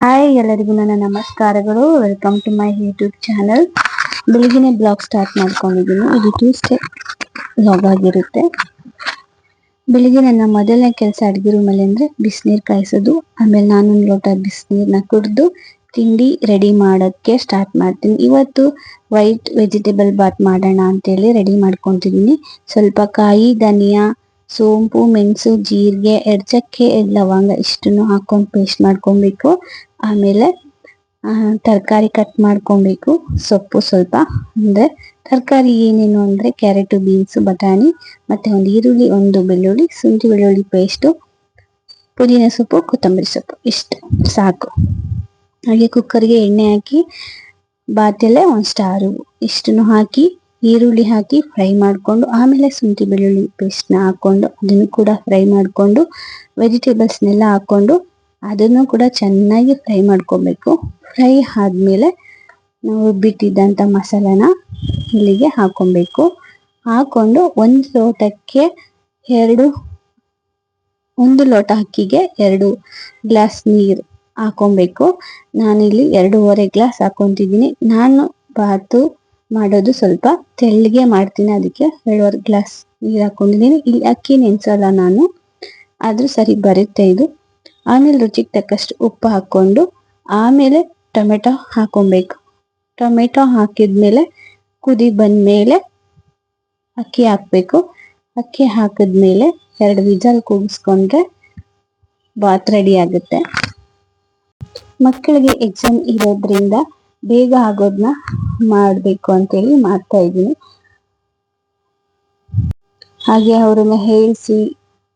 Hi, ಎಲ್ಲರಿಗೂ ನನ್ನ ನಮಸ್ಕಾರಗಳು. Welcome to my YouTube channel. ಬೆಳಿಗ್ಗೆ ಬ್ಲಾಗ್ ಸ್ಟಾರ್ಟ್ ಮಾಡ್ಕೊಂಡಿದ್ದೀನಿ. ಇದು ಟ್ಯೂಸ್ಡೇ ಬ್ಲಾಗ್ ಆಗಿರುತ್ತೆ. ಬೆಳಿಗ್ಗೆ ನನ್ನ ಮೊದಲನೇ ಕೆಲಸ ಅಡುಗೆ ರೂಮಲ್ಲಿ ಅಂದರೆ ಬಿಸಿನೀರು ಕಾಯಿಸೋದು. ಆಮೇಲೆ ನಾನೊಂದು ಲೋಟ ಬಿಸಿನೀರನ್ನ ಕುಡಿದು ತಿಂಡಿ ರೆಡಿ ಮಾಡೋಕ್ಕೆ ಸ್ಟಾರ್ಟ್ ಮಾಡ್ತೀನಿ. ಇವತ್ತು ವೈಟ್ ವೆಜಿಟೇಬಲ್ ಬಾತ್ ಮಾಡೋಣ ಅಂತೇಳಿ ರೆಡಿ ಮಾಡ್ಕೊತಿದ್ದೀನಿ. ಸ್ವಲ್ಪ ಕಾಯಿ, ಧನಿಯಾ, ಸೋಂಪು, ಮೆಣಸು, ಜೀರಿಗೆ, ಎಡ್ಚಕ್ಕೆ, ಲವಂಗ ಇಷ್ಟನ್ನು ಹಾಕೊಂಡು ಪೇಸ್ಟ್ ಮಾಡ್ಕೊಬೇಕು. ಆಮೇಲೆ ತರಕಾರಿ ಕಟ್ ಮಾಡ್ಕೊಬೇಕು. ಸೊಪ್ಪು ಸ್ವಲ್ಪ ಅಂದರೆ ತರಕಾರಿ ಏನೇನು ಅಂದರೆ ಕ್ಯಾರೆಟು, ಬೀನ್ಸು, ಬಟಾಣಿ, ಮತ್ತು ಒಂದು ಈರುಳ್ಳಿ, ಒಂದು ಬೆಳ್ಳುಳ್ಳಿ, ಶುಂಠಿ ಬೆಳ್ಳುಳ್ಳಿ ಪೇಸ್ಟು, ಪುದೀನ ಸೊಪ್ಪು, ಕೊತ್ತಂಬರಿ ಸೊಪ್ಪು ಇಷ್ಟು ಸಾಕು. ಹಾಗೆ ಕುಕ್ಕರ್ಗೆ ಎಣ್ಣೆ ಹಾಕಿ ಬಾತೆಲೆ ಒಂದು ಸ್ಟಾರು ಇಷ್ಟನ್ನು ಹಾಕಿ ಈರುಳ್ಳಿ ಹಾಕಿ ಫ್ರೈ ಮಾಡಿಕೊಂಡು ಆಮೇಲೆ ಶುಂಠಿ ಬೆಳ್ಳುಳ್ಳಿ ಪೇಸ್ಟ್ನ ಹಾಕ್ಕೊಂಡು ಅದನ್ನು ಕೂಡ ಫ್ರೈ ಮಾಡಿಕೊಂಡು ವೆಜಿಟೇಬಲ್ಸ್ನೆಲ್ಲ ಹಾಕ್ಕೊಂಡು ಅದನ್ನು ಕೂಡ ಚೆನ್ನಾಗಿ ಫ್ರೈ ಮಾಡ್ಕೊಬೇಕು. ಫ್ರೈ ಆದಮೇಲೆ ನಾವು ಬಿಟ್ಟಿದ್ದಂಥ ಮಸಾಲಾನ ಇಲ್ಲಿಗೆ ಹಾಕ್ಕೊಬೇಕು. ಹಾಕ್ಕೊಂಡು ಒಂದು ಲೋಟ ಅಕ್ಕಿಗೆ 2 ಗ್ಲಾಸ್ ನೀರು ಹಾಕ್ಕೊಬೇಕು. ನಾನಿಲ್ಲಿ 2.5 ಗ್ಲಾಸ್ ಹಾಕ್ಕೊತಿದ್ದೀನಿ. ನಾನು ಬಾತು ಮಾಡೋದು ಸ್ವಲ್ಪ ತೆಳ್ಳಗೆ ಮಾಡ್ತೀನಿ, ಅದಕ್ಕೆ 2.5 ಗ್ಲಾಸ್ ನೀರು ಹಾಕ್ಕೊಂಡಿದ್ದೀನಿ. ಇಲ್ಲಿ ಅಕ್ಕಿ ನೆನೆಸಲ್ಲ ನಾನು, ಆದರೂ ಸರಿ ಬರುತ್ತೆ ಇದು. ಆಮೇಲೆ ರುಚಿಗೆ ತಕ್ಕಷ್ಟು ಉಪ್ಪು ಹಾಕ್ಕೊಂಡು ಆಮೇಲೆ ಟೊಮೆಟೊ ಹಾಕ್ಕೊಬೇಕು. ಟೊಮೆಟೊ ಹಾಕಿದ್ಮೇಲೆ ಕುದಿ ಬಂದಮೇಲೆ ಅಕ್ಕಿ ಹಾಕಬೇಕು. ಅಕ್ಕಿ ಹಾಕಿದ್ಮೇಲೆ 2 ವಿಜಲ್ ಕೂಗಿಸ್ಕೊಂಡ್ರೆ ಬಾತ್ ರೆಡಿ ಆಗುತ್ತೆ. ಮಕ್ಕಳಿಗೆ ಎಕ್ಸಾಮ್ ಇರೋದ್ರಿಂದ ಬೇಗ ಆಗೋದನ್ನ ಮಾಡಬೇಕು ಅಂತೇಳಿ ಮಾಡ್ತಾ ಇದ್ದೀನಿ. ಹಾಗೆ ಅವರನ್ನ ಹೇಳಿಸಿ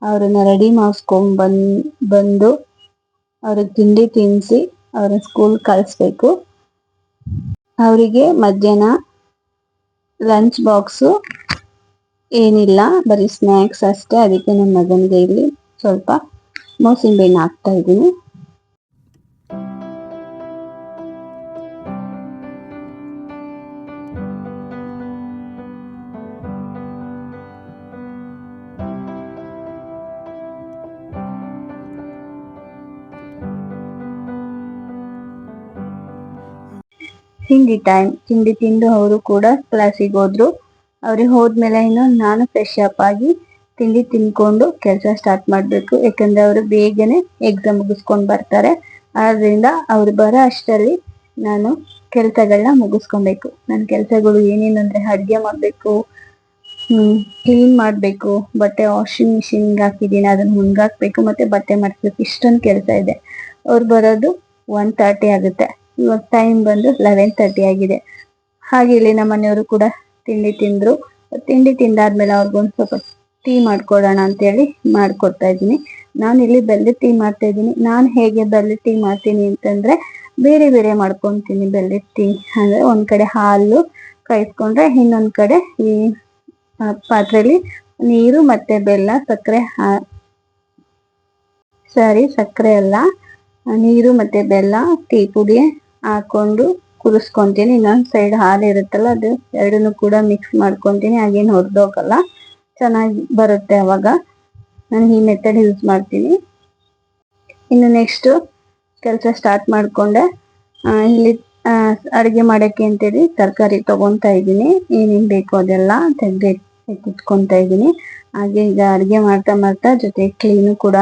ಅವರನ್ನ ರೆಡಿ ಬಂದು ಅವ್ರಿಗೆ ತಿಂಡಿ ತಿನ್ನಿಸಿ ಅವ್ರನ್ನ ಸ್ಕೂಲ್ ಕಳಿಸ್ಬೇಕು. ಅವರಿಗೆ ಮಧ್ಯಾಹ್ನ ಲಂಚ್ ಬಾಕ್ಸು ಏನಿಲ್ಲ, ಬರೀ ಸ್ನ್ಯಾಕ್ಸ್ ಅಷ್ಟೇ. ಅದಕ್ಕೆ ನನ್ನ ಮಗನಿಗೆ ಇಲ್ಲಿ ಸ್ವಲ್ಪ ಮೋಸಂಬಿ ಹಾಕ್ತಾ ಇದ್ದೀನಿ. ತಿಂಡಿ ತಿಂದು ಅವರು ಕೂಡ ಕ್ಲಾಸಿಗೆ ಹೋದ್ರು. ಅವ್ರಿಗೆ ಹೋದ್ಮೇಲೆ ಇನ್ನು ನಾನು ಫ್ರೆಶ್ ಅಪ್ ಆಗಿ ತಿಂಡಿ ತಿನ್ಕೊಂಡು ಕೆಲಸ ಸ್ಟಾರ್ಟ್ ಮಾಡಬೇಕು. ಯಾಕಂದ್ರೆ ಅವರು ಬೇಗನೆ ಎಕ್ಸಾಮ್ ಮುಗಿಸ್ಕೊಂಡು ಬರ್ತಾರೆ. ಆದ್ರಿಂದ ಅವ್ರು ಬರೋ ಅಷ್ಟರಲ್ಲಿ ನಾನು ಕೆಲಸಗಳನ್ನ ಮುಗಿಸ್ಕೊಬೇಕು. ನನ್ನ ಕೆಲಸಗಳು ಏನೇನು ಅಂದರೆ ಅಡುಗೆ ಮಾಡಬೇಕು, ಕ್ಲೀನ್ ಮಾಡಬೇಕು, ಬಟ್ಟೆ ವಾಷಿಂಗ್ ಮಿಷಿನ್ಗೆ ಹಾಕಿದ್ದೀನಿ ಅದನ್ನು ಒಣಗಾಕ್ಬೇಕು, ಮತ್ತು ಬಟ್ಟೆ ಮಡಿಸ್ಬೇಕು. ಇಷ್ಟೊಂದು ಕೆಲಸ ಇದೆ. ಅವ್ರು ಬರೋದು 1:30 ಆಗುತ್ತೆ. ಇವಾಗ ಟೈಮ್ ಬಂದು 11:30 ಆಗಿದೆ. ಹಾಗೆ ಇಲ್ಲಿ ನಮ್ಮ ಮನೆಯವರು ಕೂಡ ತಿಂಡಿ ತಿಂದರು. ತಿಂಡಿ ತಿಂದಾದ್ಮೇಲೆ ಅವ್ರಿಗೊಂದು ಸ್ವಲ್ಪ ಟೀ ಮಾಡ್ಕೊಡೋಣ ಅಂತೇಳಿ ಮಾಡ್ಕೊಡ್ತಾ ಇದ್ದೀನಿ. ನಾನು ಇಲ್ಲಿ ಬೆಲ್ಲದ ಟೀ ಮಾಡ್ತಾ ಇದ್ದೀನಿ. ನಾನು ಹೇಗೆ ಬೆಲ್ಲದ ಟೀ ಮಾಡ್ತೀನಿ ಅಂತಂದರೆ ಬೇರೆ ಬೇರೆ ಮಾಡ್ಕೊತೀನಿ. ಬೆಲ್ಲದ ಟೀ ಅಂದರೆ ಒಂದು ಕಡೆ ಹಾಲು ಕಾಯಿಸ್ಕೊಂಡ್ರೆ ಇನ್ನೊಂದು ಕಡೆ ಈ ಪಾತ್ರೆಯಲ್ಲಿ ನೀರು ಮತ್ತು ಬೆಲ್ಲ, ಸಕ್ಕರೆ ಅಲ್ಲ, ನೀರು ಮತ್ತು ಬೆಲ್ಲ, ಟೀ ಪುಡಿ ಹಾಕೊಂಡು ಕುದಿಸ್ಕೊತೀನಿ. ಇನ್ನೊಂದು ಸೈಡ್ ಹಾಲು ಇರುತ್ತಲ್ಲ, ಅದು ಎರಡನ್ನೂ ಕೂಡ ಮಿಕ್ಸ್ ಮಾಡ್ಕೊತೀನಿ. ಹಾಗೇನು ಹೊರದೋಗಲ್ಲ, ಚೆನ್ನಾಗಿ ಬರುತ್ತೆ. ಅವಾಗ ನಾನು ಈ ಮೆಥಡ್ ಯೂಸ್ ಮಾಡ್ತೀನಿ. ಇನ್ನು ನೆಕ್ಸ್ಟು ಕೆಲಸ ಸ್ಟಾರ್ಟ್ ಮಾಡಿಕೊಂಡೆ. ಇಲ್ಲಿ ಅಡುಗೆ ಮಾಡೋಕ್ಕೆ ಅಂತೇಳಿ ತರಕಾರಿ ತೊಗೊತಾ ಇದ್ದೀನಿ. ಏನೇನು ಬೇಕು ಅದೆಲ್ಲ ಎತ್ತಿಟ್ಕೊತಾ ಇದ್ದೀನಿ. ಹಾಗೆ ಈಗ ಅಡುಗೆ ಮಾಡ್ತಾ ಜೊತೆ ಕ್ಲೀನು ಕೂಡ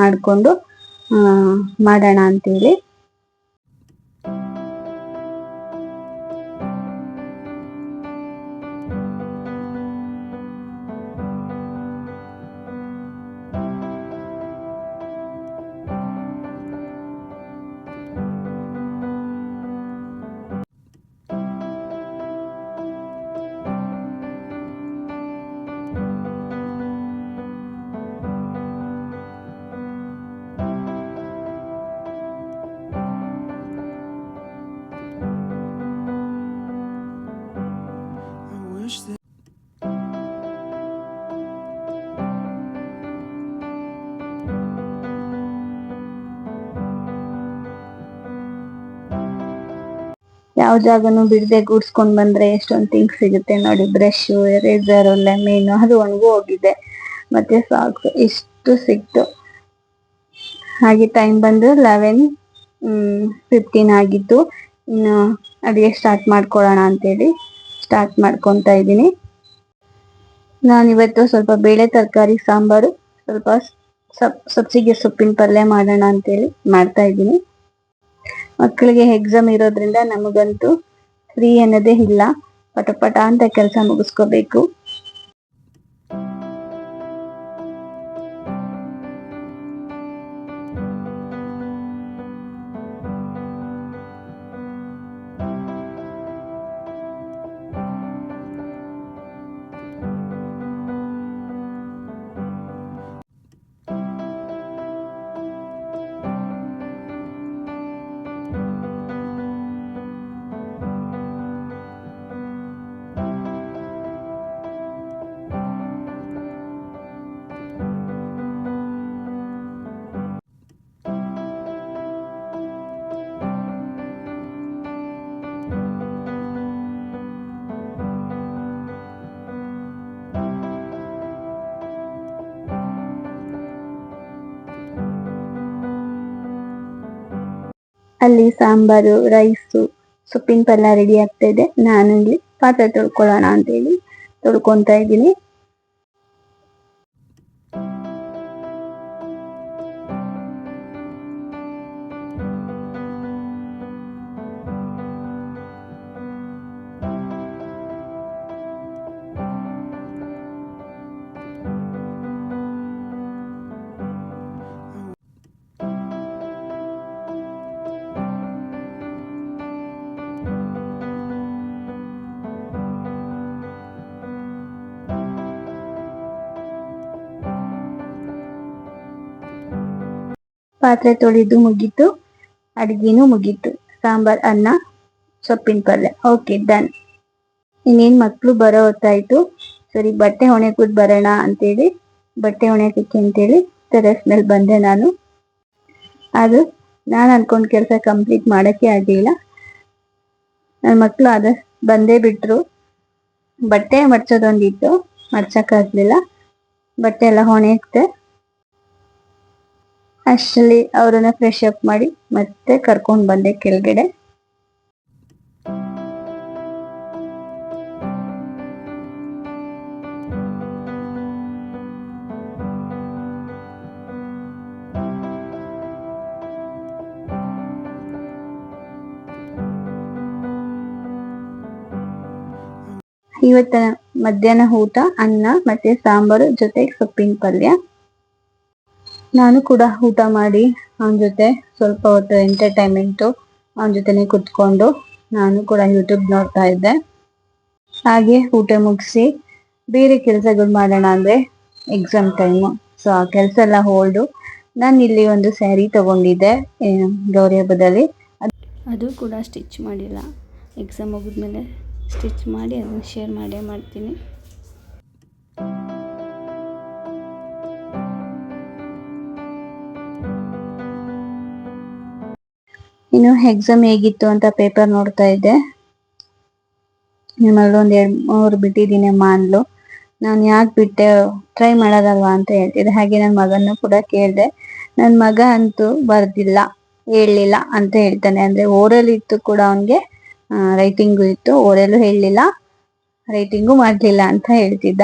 ಮಾಡಿಕೊಂಡು ಮಾಡೋಣ ಅಂತೇಳಿ. ಯಾವ ಜಾಗನೂ ಬಿಡದೆ ಗೂಡ್ಸ್ಕೊಂಡ್ ಬಂದ್ರೆ ಎಷ್ಟೊಂದು ಥಿಂಗ್ಸ್ ಸಿಗುತ್ತೆ ನೋಡಿ. ಬ್ರಷು, ಎರೇಸರು, ಲೆಮನ್ನು, ಅದು ಒಣಗೂ ಹೋಗಿದೆ, ಮತ್ತೆ ಸಾಕ್ಸ್ ಇಷ್ಟು ಸಿಕ್ತು. ಹಾಗೆ ಟೈಮ್ ಬಂದು 11 15 ಆಗಿತ್ತು. ಇನ್ನು ಅಡುಗೆ ಸ್ಟಾರ್ಟ್ ಮಾಡ್ಕೊಳ್ಳೋಣ ಅಂತೇಳಿ ಸ್ಟಾರ್ಟ್ ಮಾಡ್ಕೊತಾ ಇದ್ದೀನಿ. ನಾನಿವತ್ತು ಸ್ವಲ್ಪ ಬೇಳೆ ತರಕಾರಿ ಸಾಂಬಾರು, ಸ್ವಲ್ಪ ಸಬ್ಸಿಗೆ ಸೊಪ್ಪಿನ ಪಲ್ಯ ಮಾಡೋಣ ಅಂತೇಳಿ ಮಾಡ್ತಾ ಇದ್ದೀನಿ. ಮಕ್ಕಳಿಗೆ ಎಕ್ಸಾಮ್ ಇರೋದ್ರಿಂದ ನಮಗಂತೂ ಫ್ರೀ ಅನ್ನೋದೇ ಇಲ್ಲ. ಪಟ ಅಂತ ಕೆಲಸ ಮುಗಿಸ್ಕೋಬೇಕು. ಅಲ್ಲಿ ಸಾಂಬಾರು, ರೈಸು, ಸೊಪ್ಪಿನ ಪಲ್ಯ ರೆಡಿ ಆಗ್ತಾ ಇದೆ. ನಾನು ಇಲ್ಲಿ ಪಾತ್ರೆ ತೊಳ್ಕೊಳ್ಳೋಣ ಅಂತೇಳಿ ತೊಳ್ಕೊತಾ ಇದ್ದೀನಿ. ಪಾತ್ರೆ ತೊಳೆದು ಮುಗೀತು, ಅಡ್ಗೆನೂ ಮುಗೀತು. ಸಾಂಬಾರ್, ಅನ್ನ, ಸೊಪ್ಪಿನ ಪಲ್ಯ, ಓಕೆ ಡನ್. ಇನ್ನೇನ್ ಮಕ್ಳು ಬರೋ ಹೊತ್ತಾಯ್ತು. ಸರಿ ಬಟ್ಟೆ ಹೊಣೆಕೂತ್ ಬರೋಣ ಅಂತೇಳಿ ಬಟ್ಟೆ ಹೊಣೆಕಕ್ಕೆ ಅಂತೇಳಿ ಟೆರೆಸ್ ಮೇಲೆ ಬಂದೆ ನಾನು. ಅದು ನಾನು ಅನ್ಕೊಂಡ್ ಕೆಲಸ ಕಂಪ್ಲೀಟ್ ಮಾಡಕ್ಕೆ ಆಗಿಲ್ಲ. ನನ್ನ ಮಕ್ಳು ಬಂದೇ ಬಿಟ್ರು. ಬಟ್ಟೆ ಮಡ್ಚೋದೊಂದಿತ್ತು, ಮಡ್ಚಕ್ಕಾಗ್ಲಿಲ್ಲ. ಬಟ್ಟೆ ಎಲ್ಲ ಹೊಣೆಕ್ತೆ. ಅಷ್ಟರಲ್ಲಿ ಅವರನ್ನ ಫ್ರೆಶ್ ಅಪ್ ಮಾಡಿ ಮತ್ತೆ ಕರ್ಕೊಂಡ್ ಬಂದೆ ಕೆಳಗಡೆ. ಇವತ್ತ ಮಧ್ಯಾಹ್ನ ಊಟ ಅನ್ನ ಮತ್ತೆ ಸಾಂಬಾರು ಜೊತೆಗೆ ಸೊಪ್ಪಿನ ಪಲ್ಯ. ನಾನು ಕೂಡ ಊಟ ಮಾಡಿ ಅವನ ಜೊತೆ ಸ್ವಲ್ಪ ಹೊತ್ತು ಎಂಟರ್ಟೈನ್ಮೆಂಟು, ಅವನ ಜೊತೆನೆ ಕುತ್ಕೊಂಡು ನಾನು ಕೂಡ ಯೂಟ್ಯೂಬ್ ನೋಡ್ತಾ ಇದ್ದೆ. ಹಾಗೆ ಊಟ ಮುಗಿಸಿ ಬೇರೆ ಕೆಲಸಗಳು ಮಾಡೋಣ ಅಂದ್ರೆ ಎಕ್ಸಾಮ್ ಟೈಮು, ಸೊ ಆ ಕೆಲಸ ಎಲ್ಲ ಹೋಲ್ಡು. ನಾನು ಇಲ್ಲಿ ಒಂದು ಸ್ಯಾರಿ ತಗೊಂಡಿದ್ದೆ ಗೌರಿ ಹಬ್ಬದಲ್ಲಿ. ಅದು ಕೂಡ ಸ್ಟಿಚ್ ಮಾಡಿಲ್ಲ. ಎಕ್ಸಾಮ್ ಮುಗಿದ್ಮೇಲೆ ಸ್ಟಿಚ್ ಮಾಡಿ ಅದನ್ನು ಶೇರ್ ಮಾಡ್ತೀನಿ. ಇನ್ನು ಎಕ್ಸಾಮ್ ಹೇಗಿತ್ತು ಅಂತ ಪೇಪರ್ ನೋಡ್ತಾ ಇದ್ದೆ. ನಿಮ್ಮಲ್ಲಿ ಒಂದು 2-3 ಬಿಟ್ಟಿದ್ದೀನಿ ಅಮ್ಮ ಅಂದ್ಲು. ನಾನು ಯಾಕೆ ಬಿಟ್ಟೆ, ಟ್ರೈ ಮಾಡೋದಲ್ವಾ ಅಂತ ಹೇಳ್ತಿದ್ದೆ. ಹಾಗೆ ನನ್ನ ಮಗನ್ನು ಕೂಡ ಕೇಳಿದೆ. ನನ್ನ ಮಗ ಅಂತೂ ಬರ್ದಿಲ್ಲ, ಹೇಳಲಿಲ್ಲ ಅಂತ ಹೇಳ್ತಾನೆ. ಅಂದ್ರೆ ಓರಲ್ ಇತ್ತು ಕೂಡ ಅವನಿಗೆ, ರೈಟಿಂಗು ಇತ್ತು. ಓರಲ್ಲೂ ಹೇಳಲಿಲ್ಲ, ರೈಟಿಂಗು ಮಾಡಲಿಲ್ಲ ಅಂತ ಹೇಳ್ತಿದ್ದ.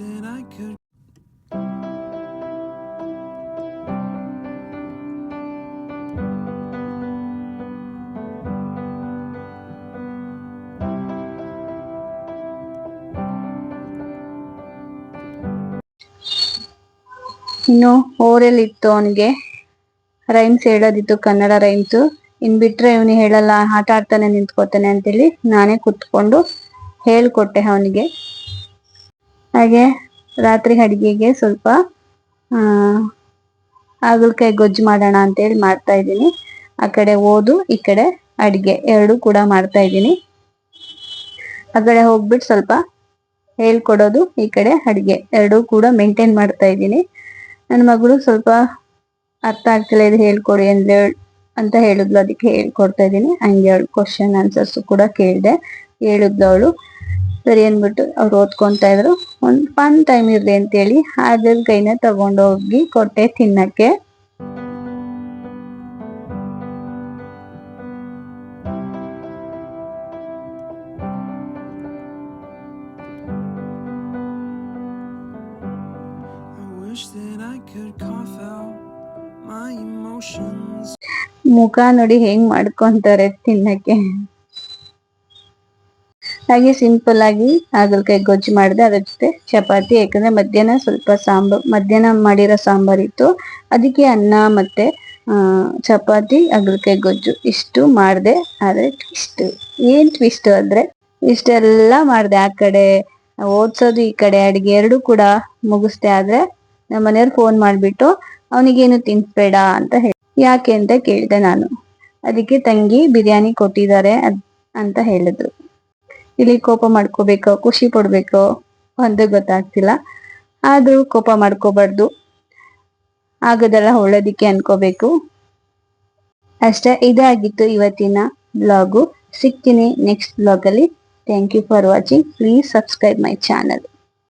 That I could. ಇನ್ನು ಓರಲ್ ಇತ್ತು, ಅವನಿಗೆ ರೈಮ್ಸ್ ಹೇಳೋದಿತ್ತು, ಕನ್ನಡ ರೈಮ್ಸು. ಇನ್ ಬಿಟ್ರೆ ಇವನು ಹೇಳಲ್ಲ, ಆಟ ಆಡ್ತಾನೆ ನಿಂತ್ಕೋತಾನೆ ಅಂತೇಳಿ ನಾನೇ ಕುತ್ಕೊಂಡು ಹೇಳ್ಕೊಟ್ಟೆ ಅವನಿಗೆ. ಹಾಗೆ ರಾತ್ರಿ ಅಡಿಗೆಗೆ ಸ್ವಲ್ಪ ಹಾಗಲಕಾಯಿ ಗೊಜ್ಜು ಮಾಡೋಣ ಅಂತೇಳಿ ಮಾಡ್ತಾ ಇದ್ದೀನಿ. ಆ ಕಡೆ ಓದು, ಈ ಕಡೆ ಅಡಿಗೆ ಎರಡು ಕೂಡ ಮಾಡ್ತಾ ಇದ್ದೀನಿ. ಆ ಕಡೆ ಹೋಗ್ಬಿಟ್ಟು ಸ್ವಲ್ಪ ಹೇಳ್ಕೊಡೋದು, ಈ ಕಡೆ ಅಡಿಗೆ ಎರಡೂ ಕೂಡ ಮೇಂಟೈನ್ ಮಾಡ್ತಾ ಇದ್ದೀನಿ. ನನ್ನ ಮಗಳು ಸ್ವಲ್ಪ ಅರ್ಥ ಆಗ್ತಿಲ್ಲ, ಇದು ಹೇಳ್ಕೊಡಿ ಅಂತ ಹೇಳಿದ್ಲು, ಅದಕ್ಕೆ ಹೇಳ್ಕೊಡ್ತಾ ಇದ್ದೀನಿ. ಹಂಗೆ ಕ್ವಶನ್ ಆನ್ಸರ್ಸ್ ಕೂಡ ಕೇಳಿದೆ, ಹೇಳಿದ್ಲು ಅವಳು. ಸರಿ ಅಂದ್ಬಿಟ್ಟು ಅವ್ರು ಓದ್ಕೊಂತಾ ಇದ್ರು. ಒಂದು ಫನ್ ಟೈಮ್ ಇರ್ಲಿ ಅಂತೇಳಿ ಹಾಗಲಕಾಯಿನ ತಗೊಂಡೋಗಿ ಕೊಟ್ಟೆ ತಿನ್ನಕ್ಕೆ. ಮುಖ ನೋಡಿ ಹೆಂಗ್ ಮಾಡ್ಕೊಂತಾರೆ ತಿನ್ನಕ್ಕೆ. ಹಾಗೆ ಸಿಂಪಲ್ ಆಗಿ ಹಾಗಲಕಾಯಿ ಗೊಜ್ಜು ಮಾಡಿದೆ, ಅದ್ರ ಜೊತೆ ಚಪಾತಿ. ಯಾಕಂದ್ರೆ ಮಧ್ಯಾಹ್ನ ಮಾಡಿರೋ ಸಾಂಬಾರ್ ಇತ್ತು, ಅದಕ್ಕೆ ಅನ್ನ ಮತ್ತೆ ಚಪಾತಿ ಹಾಗಲಕಾಯಿ ಗೊಜ್ಜು ಇಷ್ಟು ಮಾಡಿದೆ. ಆದ್ರೆ ಏನ್ ಟ್ವಿಸ್ಟ್ ಅಂದ್ರೆ ಇಷ್ಟೆಲ್ಲ ಮಾಡಿದೆ, ಆ ಕಡೆ ಓದ್ಸೋದು, ಈ ಕಡೆ ಅಡಿಗೆ ಎರಡು ಕೂಡ ಮುಗಿಸ್ದೆ. ಆದ್ರೆ ನಮ್ಮ ಮನೆಯವ್ರು ಫೋನ್ ಮಾಡ್ಬಿಟ್ಟು ಅವನಿಗೇನು ತಿನ್ಸ್ಬೇಡ ಅಂತ ಹೇಳಿ, ಯಾಕೆ ಅಂತ ಕೇಳಿದೆ ನಾನು. ಅದಕ್ಕೆ ತಂಗಿ ಬಿರಿಯಾನಿ ಕೊಟ್ಟಿದ್ದಾರೆ ಅಂತ ಹೇಳಿದ್ರು. ಇಲ್ಲಿ ಕೋಪ ಮಾಡ್ಕೋಬೇಕೋ ಖುಷಿ ಪಡ್ಬೇಕೋ ಒಂದು ಗೊತ್ತಾಗ್ತಿಲ್ಲ. ಆದ್ರೂ ಕೋಪ ಮಾಡ್ಕೋಬಾರ್ದು, ಆಗೋದೆಲ್ಲ ಒಳ್ಳೇದಕ್ಕೆ ಅನ್ಕೋಬೇಕು ಅಷ್ಟೇ. ಇದಾಗಿತ್ತು ಇವತ್ತಿನ ಬ್ಲಾಗು. ಸಿಗ್ತೀನಿ ನೆಕ್ಸ್ಟ್ ಬ್ಲಾಗ್ ಅಲ್ಲಿ. Thank you for watching. Please subscribe my channel.